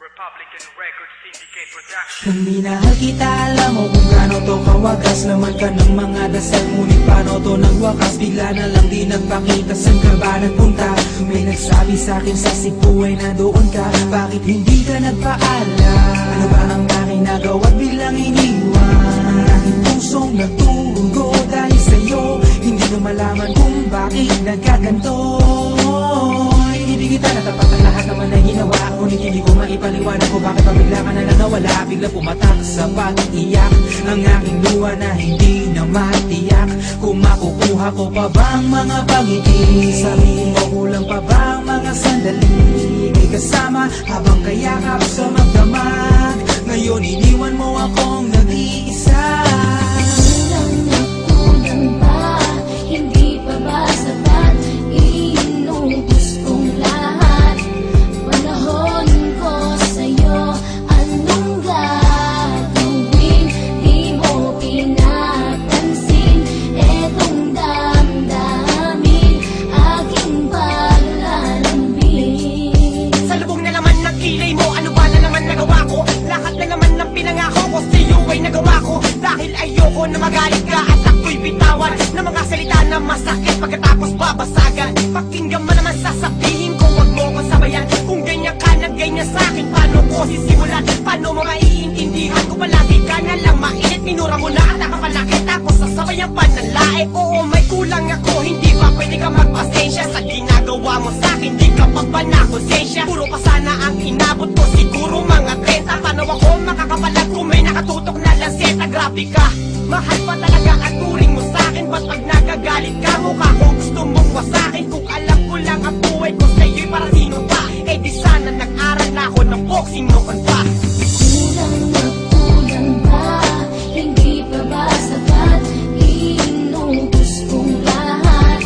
Republican Records Syndicate Production. Kung minahal kita, alam mo kung gaano to kawagas. Laman ka ng mga dasal, ngunit paano to nagwakas? Bigla na lang di nagpakita, saan ka ba nagpunta? May nagsabi sa'kin sa Cebu ay nandoon ka. Bakit hindi ka nagpaalam? Ano ba ang aking nagawa at biglang iniwan? Ang aking pusong nagtugo dahil sa'yo. Hindi ko malaman kung bakit nagkaganto. Ibig kita na tapat ang lahat naman ay ginawa. Ngunit hindi ko maipaliwanag ko bakit pabigla ka na lang nawala. Bigla pumatak sa pag-iyak ang aking luha na hindi na matiyak. Kung makukuha ko pa bang mga pangiti? Sabihin mo kulang pa bang mga sandali? May kasama habang kayakap sa magdamag. Ngayon iniwan mo akong nag-iisa. Kulang ba? Hindi pa ba sapat? Inubos kong lahat. Panahon ko sa'yo, anong gagawin? Di mo pinapansin etong damdamin, aking paglalambing. Sa lubong na naman ng kilay mo, ano ba na naman nagawa ko? Lahat na naman ng pinangako ko sa'yo ay nagawa ko. Dahil ayoko na magalit ka at ako'y bitawan ng mga salita na masakit pagkatapos babasagan. Pakinggan mo naman sasabihin ko, wag mo ko sabayan. Kung ganyan ka na ganyan sa'kin, paano ko sisimulan? Paano mo maiintindihan ko palagi ka na lang mainit? Minura mo na at nakapalakit ako sa sabayang pananlae. Oo, may kulang ako, hindi ba pwede ka magpasensya sa ginagawa mo sa'kin? Di ka pa ba na konsensya? Puro pa sana ang inabot ko, siguro mga 30. Paano ako makakapalag kung may nakatutok na lanseta? Grabe ka, mahal pa talaga ang turing mo sa'kin. Ba't pag nagagalit ka, mukha ko gusto mong wasakin? Kung alam ko lang ang buhay ko sa'yo'y para sino pa? Eh di sana nag-aral na ako ng boxing noon pa. Kulang ba? Hindi pa ba sapat? Inubos kong lahat.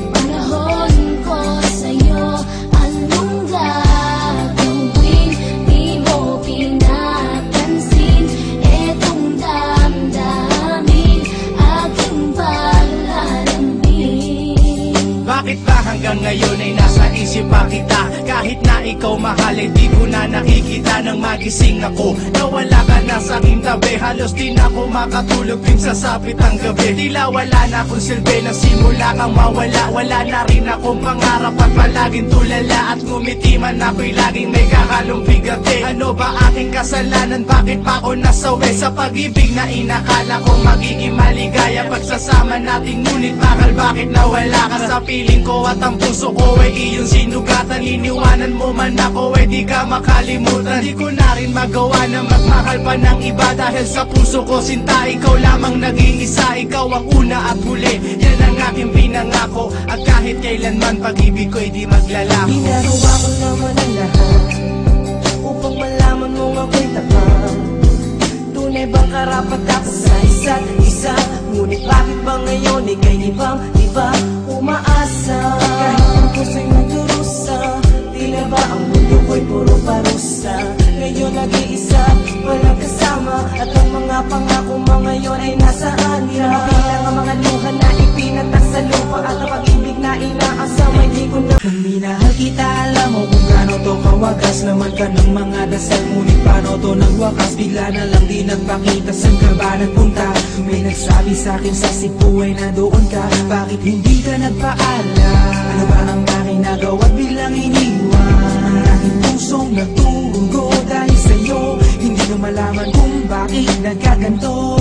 Panahon ko sa'yo, anong gagawin? Di mo pinapansin etong damdamin, aking paglalambing. Bakit ba hanggang ngayon ay nasa isip pa kita? Kahit na ikaw mahal, eh di ko na nakikita. Nang magising ako, nawala ka na sa aking tabi. Halos di na ako makatulog din sa sapit ang gabi. Tila wala na akong silbi, na simula kang mawala. Wala na rin akong pangarap at palaging tulala. At ngumiti man ako'y laging may kahalong bigati. Ano ba aking kasalanan? Bakit pa ako nasawi sa pag-ibig na inakala ko magiging maligaya? Pagsasama natin ngunit bakal bakit nawala ka sa piling ko? At ang puso ko ay iyong sinugatan. Iniwanan mo man ako, eh di ka makalimutan. Di ko na rin magawa na magmahal pa ng iba. Dahil sa puso ko sinta, ikaw lamang nag-iisa. Ikaw ang una at huli, yan ang aking pinangako. At kahit kailanman pag-ibig ko'y di maglalako. Ginagawa ko naman ang lahat upang malaman mo ako'y tapat. Tunay bang karapat ako sa isa't isa? Ngunit bakit ba ngayon ika'y di ba umaasa? Kahit ang puso'y nagdurusa, tila ba ang mundo ko'y puro parusa? Ngayon nag-iisa, walang kasama. At ang mga pangako mo ngayon ay nasaan? Di na mabilang ang mga luha na ipinatak sa lupa. At ang pag-ibig na inaasam ay di ko na. Kung minahal kita, alam mo kung gaano to kawagas. Laman ka ng mga dasal, ngunit paano to nagwakas? Bigla na lang di nagpakita, saan ka ba nagpunta? May nagsabi sa'kin sa Cebu ay nandoon ka. Bakit hindi ka nagpaalam? Ano ba ang aking nagawa at biglang iniwan? Ang aking pusong nagtugo dahil sa'yo. Hindi ko malaman kung bakit nagkaganto.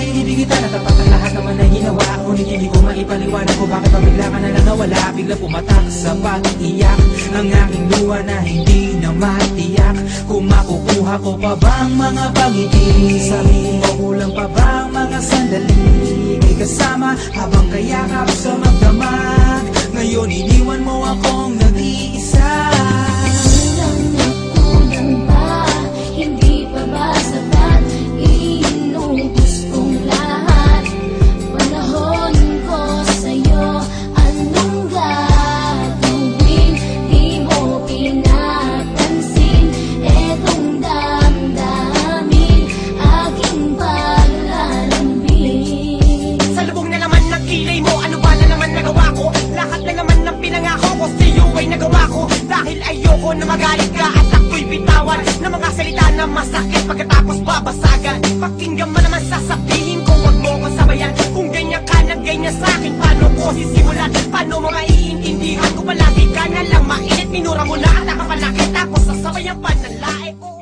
Ibig kita na tapat ang lahat naman ay ginawa. Ngunit hindi ko maipaliwanag ko bakit pabigla ka na lang nawala. Bigla pumatak sa pag-iyak ang aking luha na hindi na matiyak. Kung makukuha ko pa bang mga pangiti? Sabihin mo kulang pa bang mga sandali? May kasama habang kayakap sa magdamag. Ngayon iniwan mo akong nag-iisa. Kulang ba? Hindi pa ba sapat? Inubos kong lahat. Panahon ko sa'yo, anong gagawin? Di mo pinapansin etong damdamin, aking paglalambing. Sa lubong na naman ng kilay mo, ano ba na naman nagawa ko? Lahat na naman ng pinangako ko sa'yo ay nagawa ko. Dahil ayoko na magalit ka at ako'y pagkatapos babasagan. Pakinggan mo naman sasabihin ko, wag mo ko sabayan. Kung ganyan ka na ganyan sa'kin, paano ko sisimulan? Paano mo maiintindihan ko palagi ka na lang mainit? Minura mo na at nakapanakit, tapos sasabayan pa ng lae ko.